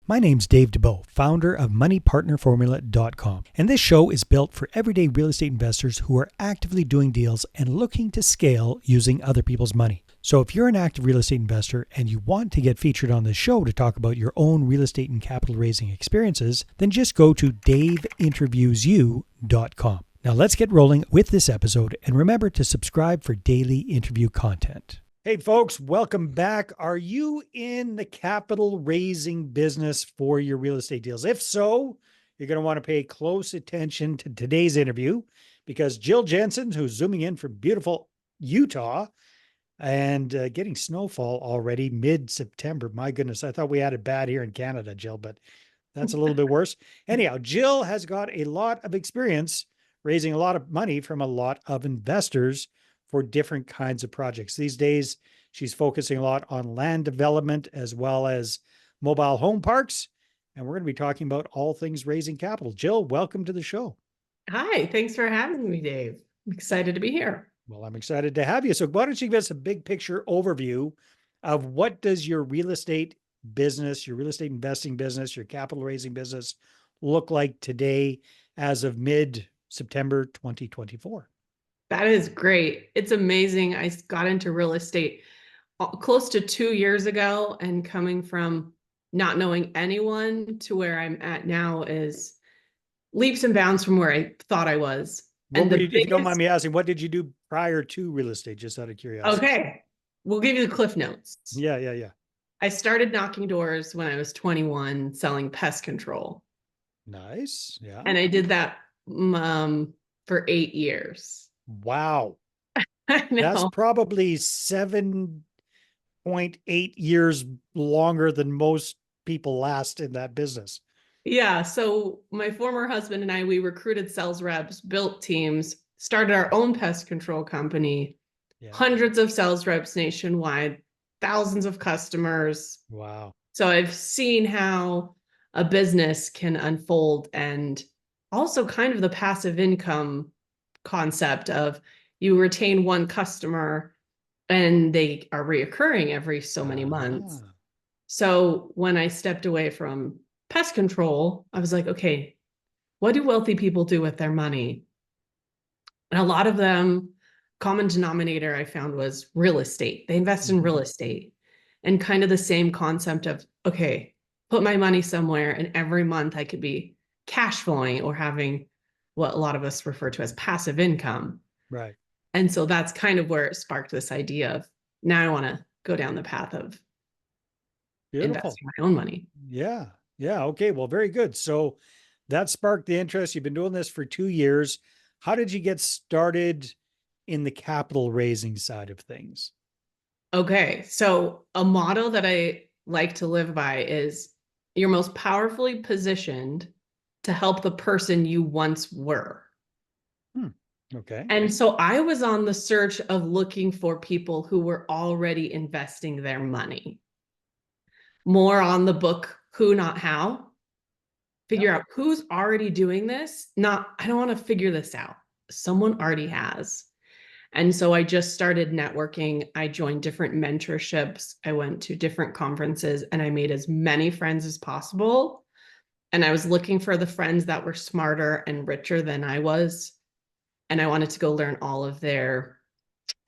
My name's Dave DeBow, founder of MoneyPartnerFormula.com, and this show is built for everyday real estate investors who are actively doing deals and looking to scale using other people's money. So if you're an active real estate investor and you want to get featured on this show to talk about your own real estate and capital raising experiences, then just go to daveinterviewsyou.com. Now let's get rolling with this episode, and remember to subscribe for daily interview content. Hey folks, welcome back. Are you in the capital raising business for your real estate deals? If so, you're going to want to pay close attention to today's interview because Jill Jensen, who's zooming in from beautiful Utah and getting snowfall already mid-September. My goodness, I thought we had it bad here in Canada, Jill, but that's a little bit worse. Anyhow, Jill has got a lot of experience raising a lot of money from a lot of investors for different kinds of projects. These days, she's focusing a lot on land development as well as mobile home parks. And we're going to be talking about all things raising capital. Jill, welcome to the show. Hi, thanks for having me, Dave. I'm excited to be here. Well, I'm excited to have you. So why don't you give us a big picture overview of what does your real estate business, your real estate investing business, your capital raising business look like today as of mid-September 2024? That is great. It's amazing. I got into real estate close to 2 years ago, and coming from not knowing anyone to where I'm at now is leaps and bounds from where I thought I was. If you don't mind me asking, what did you do prior to real estate, just out of curiosity? Okay, we'll give you the cliff notes. Yeah. I started knocking doors when I was 21, selling pest control. Nice. Yeah. And I did that for 8 years. Wow. I know. That's probably 7.8 years longer than most people last in that business. Yeah. So my former husband and I, we recruited sales reps, built teams, started our own pest control company, hundreds of sales reps nationwide, thousands of customers. Wow. So I've seen how a business can unfold, and also kind of the passive income concept of you retain one customer and they are reoccurring every so many months. So when I stepped away from pest control, I was like, okay, what do wealthy people do with their money? And a lot of them, common denominator I found was real estate. They invest in real estate, and kind of the same concept of, okay, put my money somewhere and every month I could be cash flowing or having what a lot of us refer to as passive income. Right. And so that's kind of where it sparked this idea of, now I want to go down the path of investing my own money. Yeah. Okay. Well, very good. So that sparked the interest. You've been doing this for 2 years. How did you get started in the capital raising side of things? Okay. So a motto that I like to live by is, you're most powerfully positioned to help the person you once were. Okay. And so I was on the search of looking for people who were already investing their money. More on the book, Who Not How. Figure out who's already doing this. Not, I don't want to figure this out. Someone already has. And so I just started networking. I joined different mentorships. I went to different conferences, and I made as many friends as possible. And I was looking for the friends that were smarter and richer than I was. And I wanted to go learn all of their,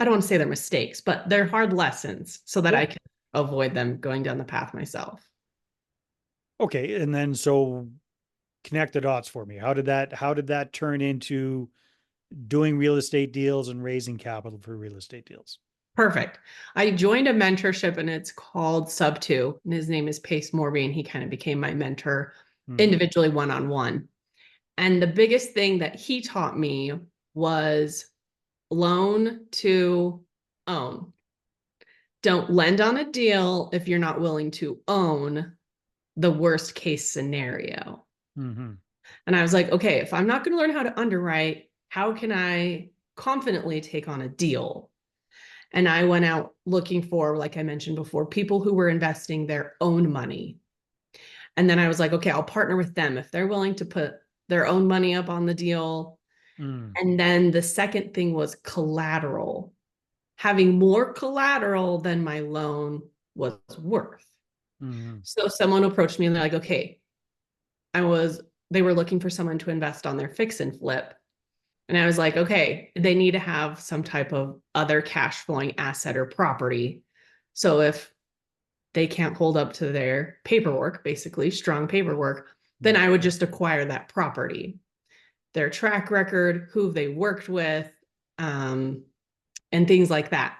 I don't want to say their mistakes, but their hard lessons, so that I could avoid them going down the path myself. Okay. And then, so connect the dots for me. How did that turn into doing real estate deals and raising capital for real estate deals? Perfect. I joined a mentorship, and it's called Sub 2. And his name is Pace Morby, and he kind of became my mentor individually, one-on-one. And the biggest thing that he taught me was loan to own. Don't lend on a deal if you're not willing to own the worst case scenario. And I was like, okay, if I'm not going to learn how to underwrite, how can I confidently take on a deal? And I went out looking for, like I mentioned before, people who were investing their own money. And then I was like, okay, I'll partner with them if they're willing to put their own money up on the deal. And then the second thing was collateral. Having more collateral than my loan was worth. Mhm. So someone approached me and they're like, okay, I was, they were looking for someone to invest on their fix and flip. And I was like, okay, they need to have some type of other cash flowing asset or property. So if they can't hold up to their paperwork, basically strong paperwork, then Yeah. I would just acquire that property, their track record, who they worked with, um, and things like that.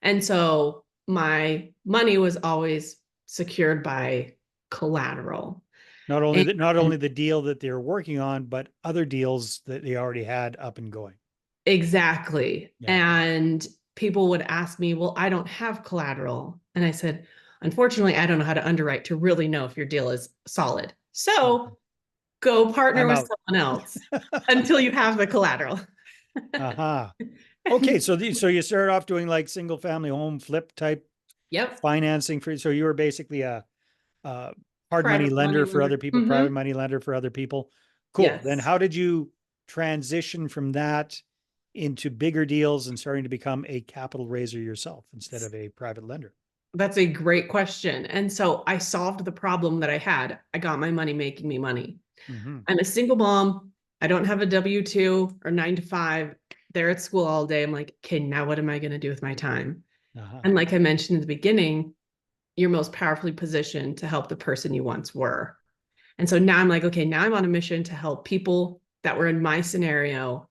And so my money was always secured by collateral. And Not only the deal that they're working on, but other deals that they already had up and going. exactly. Yeah. And people would ask me, well, I don't have collateral. And I said, unfortunately, I don't know how to underwrite to really know if your deal is solid. Okay. So go partner I'm with out. someone else until you have the collateral. Uh-huh. Okay, so so you started off doing like single family home flip type Yep. financing for, so you were basically a hard money Private money lender for lender. other people, Mm-hmm. private money lender for other people. Cool. Then Yes. how did you transition from that into bigger deals and starting to become a capital raiser yourself instead of a private lender? That's a great question. And so I solved the problem that I had. I got my money making me money. Mm-hmm. I'm a single mom. I don't have a W-2 or 9 to 5. They're at school all day. I'm like, okay, now what am I going to do with my time? Uh-huh. And like I mentioned in the beginning, you're most powerfully positioned to help the person you once were. And so now I'm like, okay, now I'm on a mission to help people that were in my scenario.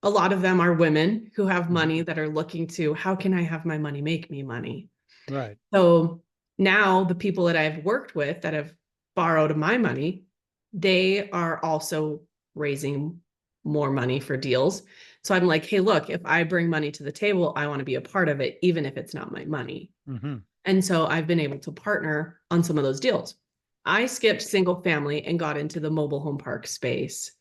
A lot of them are women who have Mm-hmm. money that are looking to, how can I have my money make me money? Right. So now the people that I've worked with that have borrowed my money, they are also raising more money for deals. So I'm like, hey, look, if I bring money to the table, I want to be a part of it, even if it's not my money. Mm-hmm. And so I've been able to partner on some of those deals. I skipped single family and got into the mobile home park space.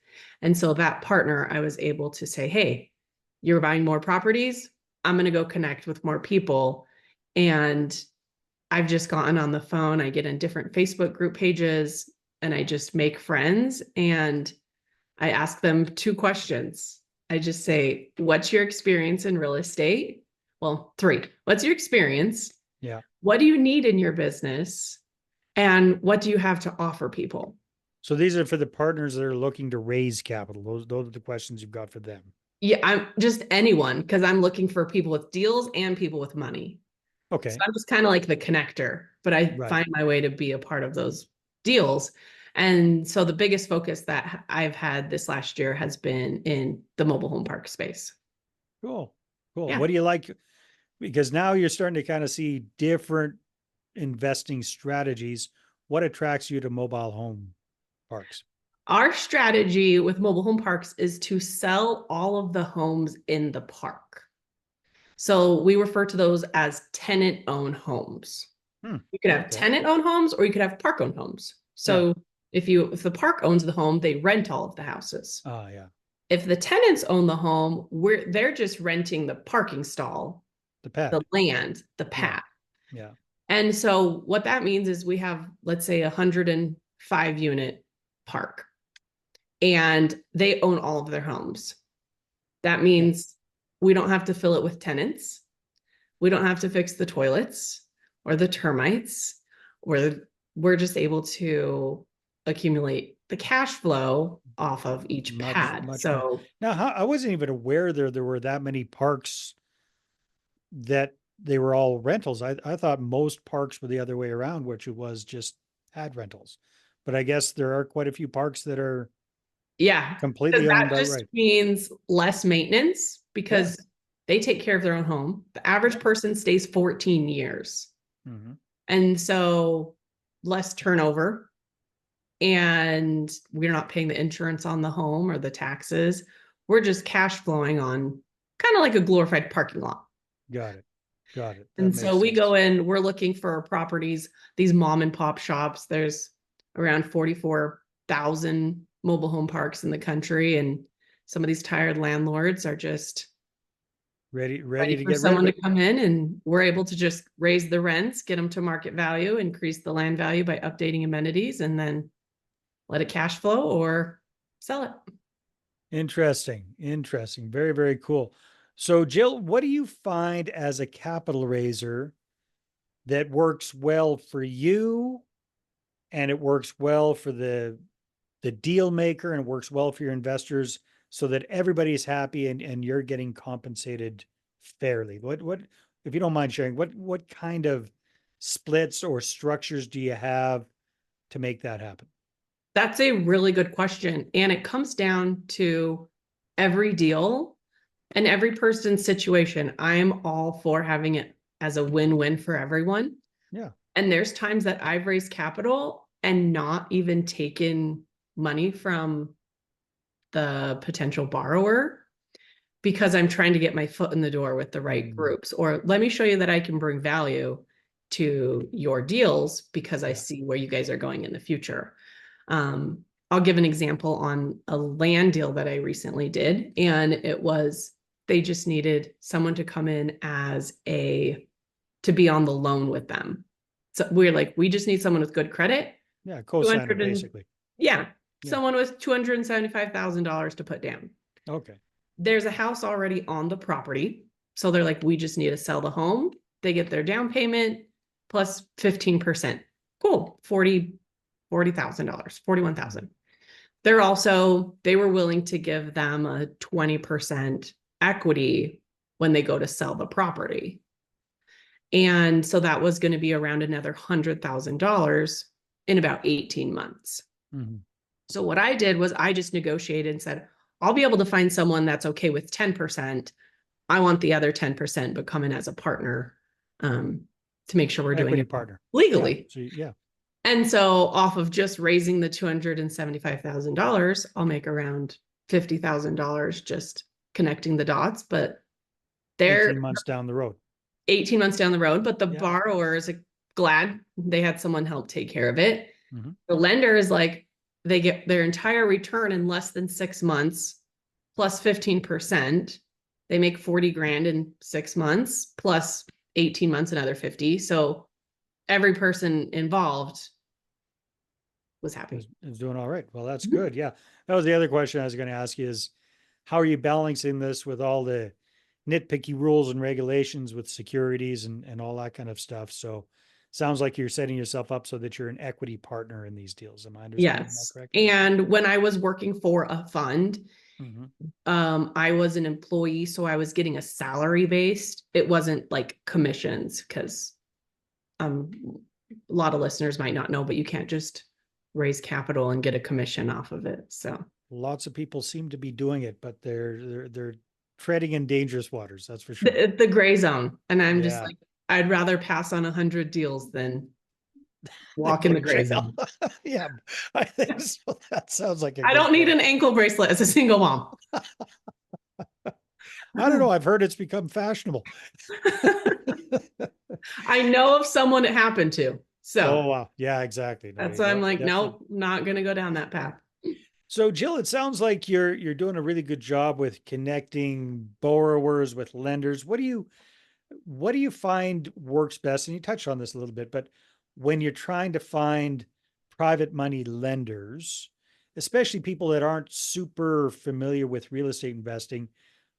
And so that partner, I was able to say, hey, you're buying more properties. I'm going to go connect with more people. And I've just gotten on the phone. I get in different Facebook group pages and I just make friends and I ask them 2 questions. I just say, what's your experience in real estate? Well, 3. What's your experience? Yeah. What do you need in your business? And what do you have to offer people? So these are for the partners that are looking to raise capital. Those are the questions you've got for them. Yeah, I'm just anyone because I'm looking for people with deals and people with money. So Okay. I'm just kind of like the connector, but I Right. find my way to be a part of those deals. And so the biggest focus that I've had this last year has been in the mobile home park space. Cool. Cool. Yeah. What do you like? Because now you're starting to kind of see different investing strategies. What attracts you to mobile home parks? Our strategy with mobile home parks is to sell all of the homes in the park. So we refer to those as tenant owned homes. Hmm. You could have Okay. tenant owned homes or you could have park owned homes. Yeah. So if the park owns the home, they rent all of the houses. Ah, yeah. If the tenants own the home, they're just renting the parking stall, The the pad. land, the Yeah. pad. Yeah. And so what that means is we have, let's say, 105 unit park and they own all of their homes. That Yeah. means we don't have to fill it with tenants. We don't have to fix the toilets or the termites, or we're just able to accumulate the cash flow off of each pad. Much more. So Now, I wasn't even aware there were that many parks that they were all rentals. I thought most parks were the other way around, which it was just had rentals. But I guess there are quite a few parks that are yeah, because completely that owned just outright. means less maintenance Yeah. because they take care of their own home. The average Yeah. person stays 14 years. Mm-hmm. And so less turnover, and we're not paying the insurance on the home or the taxes. We're just cash flowing on kind of like a glorified parking lot. Got it. Got it. That And so makes we go sense. in, we're looking for properties, these mom and pop shops. There's around 44,000 mobile home parks in the country. And some of these tired landlords are just Ready ready to for get rid of someone to it. come in, and we're able to just raise the rents, get them to market value, increase the land value by updating amenities, and then let it cash flow or sell it. Interesting. Interesting. Very, very cool. So, Jill, what do you find as a capital raiser that works well for you, and it works well for the deal maker, and it works well for your investors, so that everybody's happy and you're getting compensated fairly? What if you don't mind sharing, what kind of splits or structures do you have to make that happen? That's a really good question. And it comes down to every deal and every person's situation. I am all for having it as a win-win for everyone. Yeah. And there's times that I've raised capital and not even taken money from the potential borrower because I'm trying to get my foot in the door with the right groups, or let me show you that I can bring value to your deals because I see where you guys are going in the future. I'll give an example on a land deal that I recently did, and it was they just needed someone to come in to be on the loan with them. So we're like, we just need someone with good credit. Yeah, co-signer basically. Yeah, someone with $275,000 to put down. Okay. There's a house already on the property. So they're like, we just need to sell the home. They get their down payment plus 15%. Cool. $40,000, 41,000. They were willing to give them a 20% equity when they go to sell the property. And so that was going to be around another $100,000 in about 18 months. Mm-hmm. So what I did was I just negotiated and said, I'll be able to find someone that's okay with 10%. I want the other 10%, but come in as a partner to make sure we're doing it partner legally. Yeah. And so off of just raising the $275,000, I'll make around $50,000 just connecting the dots. But they're 18 months down the road. 18 months down the road, but the borrower is glad they had someone help take care of it. Mm-hmm. The lender is like, they get their entire return in less than 6 months, plus 15%. They make 40 grand in 6 months, plus 18 months, another 50. So every person involved was happy. Is doing all right. Well, that's good. Yeah. That was the other question I was going to ask you is, how are you balancing this with all the nitpicky rules and regulations with securities and all that kind of stuff? So sounds like you're setting yourself up so that you're an equity partner in these deals. Am I understanding that correctly? And when I was working for a fund, I was an employee, so I was getting a salary based. It wasn't like commissions, because a lot of listeners might not know, but you can't just raise capital and get a commission off of it. So lots of people seem to be doing it, but they're treading in dangerous waters. That's for sure. The gray zone. And I'm just like, I'd rather pass on 100 deals than walk in the gray zone. Yeah, I think so. That sounds like I don't need an ankle bracelet as a single mom. I don't know. I've heard it's become fashionable. I know of someone it happened to. So, oh, wow. Yeah, exactly. That's why I'm like, nope, not going to go down that path. So, Jill, it sounds like you're doing a really good job with connecting borrowers with lenders. What do you find works best? And you touched on this a little bit, but when you're trying to find private money lenders, especially people that aren't super familiar with real estate investing,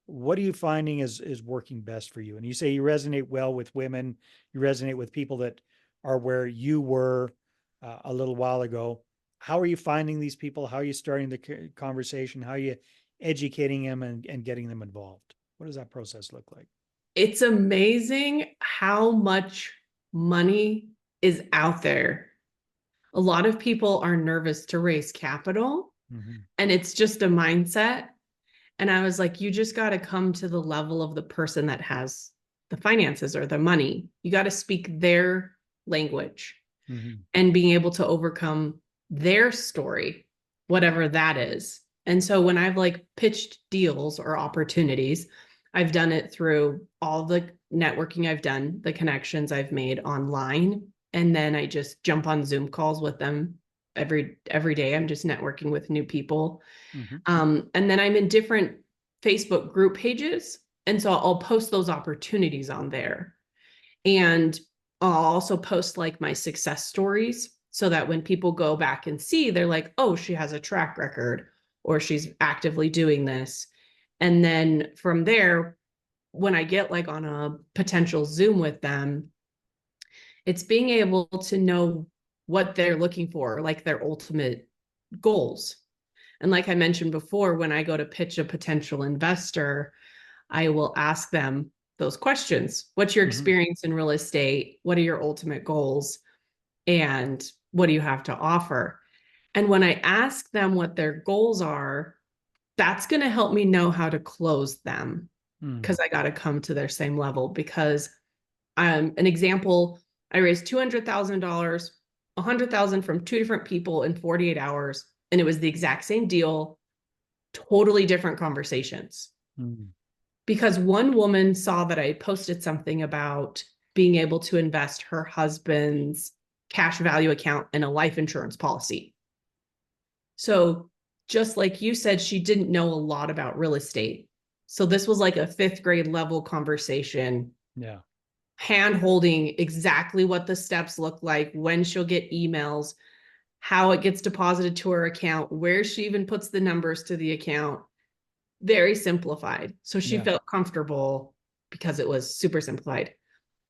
what are you finding is working best for you? And you say you resonate well with women, you resonate with people that are where you were a little while ago. How are you finding these people? How are you starting the conversation? How are you educating them and getting them involved? What does that process look like? It's amazing how much money is out there. A lot of people are nervous to raise capital, and it's just a mindset. And I was like, you just got to come to the level of the person that has the finances or the money. You got to speak their language and being able to overcome their story, whatever that is. And so when I've like pitched deals or opportunities, I've done it through all the networking I've done, the connections I've made online. And then I just jump on Zoom calls with them every day. I'm just networking with new people. And then I'm in different Facebook group pages. And so I'll post those opportunities on there. And I'll also post like my success stories so that when people go back and see, they're like, oh, she has a track record or she's actively doing this. And then from there, when I get like on a potential Zoom with them, It's being able to know what they're looking for, like their ultimate goals. And like I mentioned before, when I go to pitch a potential investor, I will ask them those questions. What's your experience in real estate? What are your ultimate goals? And what do you have to offer? And when I ask them what their goals are, that's going to help me know how to close them, because I got to come to their same level. Because an example, I raised $200,000, 100,000 from two different people in 48 hours, and it was the exact same deal, totally different conversations. Because one woman saw that I posted something about being able to invest her husband's cash value account in a life insurance policy. So just like you said, she didn't know a lot about real estate. So this was like a 5th grade level conversation. Yeah. Hand holding exactly what the steps look like, when she'll get emails, how it gets deposited to her account, where she even puts the numbers to the account. Very simplified. So she felt comfortable because it was super simplified.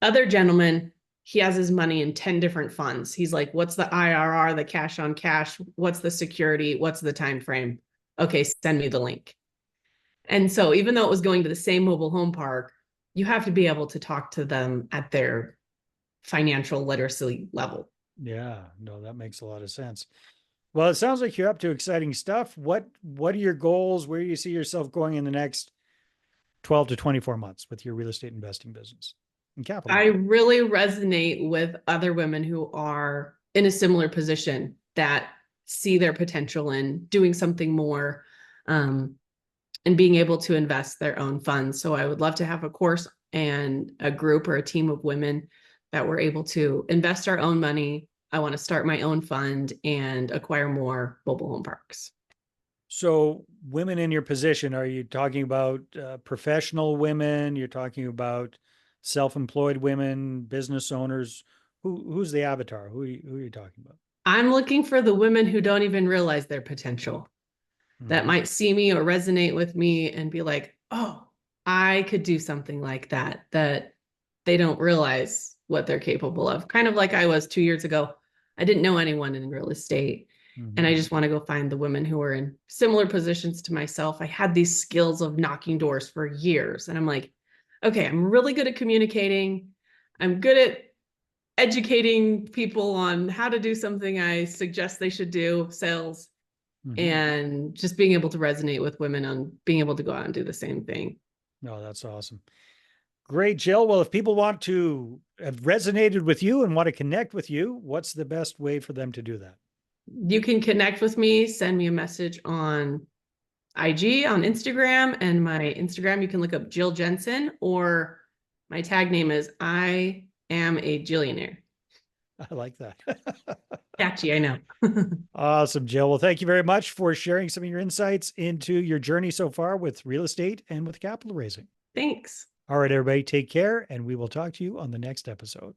Other gentleman, he has his money in 10 different funds. He's like, what's the IRR, the cash on cash? What's the security? What's the time frame? Okay, send me the link. And so even though it was going to the same mobile home park, you have to be able to talk to them at their financial literacy level. Yeah, no, that makes a lot of sense. Well, it sounds like you're up to exciting stuff. What are your goals? Where do you see yourself going in the next 12 to 24 months with your real estate investing business and capital? I really resonate with other women who are in a similar position, that see their potential in doing something more, and being able to invest their own funds. So I would love to have a course and a group or a team of women that were able to invest our own money. I want to start my own fund and acquire more mobile home parks. So women in your position, are you talking about professional women? You're talking about self-employed women, business owners? Who's the avatar? Who are you talking about? I'm looking for the women who don't even realize their potential, that might see me or resonate with me and be like, oh, I could do something like that, that they don't realize what they're capable of. Kind of like I was 2 years ago. I didn't know anyone in real estate. And I just want to go find the women who are in similar positions to myself. I had these skills of knocking doors for years. And I'm like, okay, I'm really good at communicating. I'm good at educating people on how to do something I suggest they should do, sales, and just being able to resonate with women on being able to go out and do the same thing. No, that's awesome. Great, Jill. Well, if people want to have resonated with you and want to connect with you, what's the best way for them to do that? You can connect with me, send me a message on IG, on Instagram, and my Instagram, you can look up Jill Jensen, or my tag name is I am a Jillionaire. I like that. Catchy, I know. Awesome, Jill. Well, thank you very much for sharing some of your insights into your journey so far with real estate and with capital raising. Thanks. All right, everybody, take care, and we will talk to you on the next episode.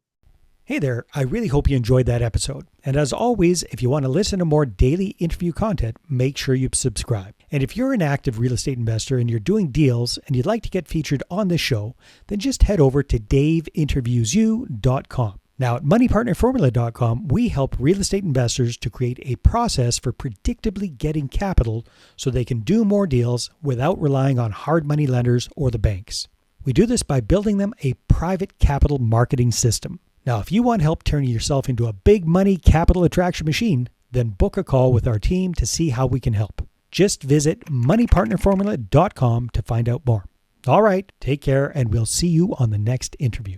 Hey there, I really hope you enjoyed that episode. And as always, if you want to listen to more daily interview content, make sure you subscribe. And if you're an active real estate investor and you're doing deals and you'd like to get featured on this show, then just head over to daveinterviewyou.com. Now at moneypartnerformula.com, we help real estate investors to create a process for predictably getting capital so they can do more deals without relying on hard money lenders or the banks. We do this by building them a private capital marketing system. Now, if you want help turning yourself into a big money capital attraction machine, then book a call with our team to see how we can help. Just visit moneypartnerformula.com to find out more. All right, take care, and we'll see you on the next interview.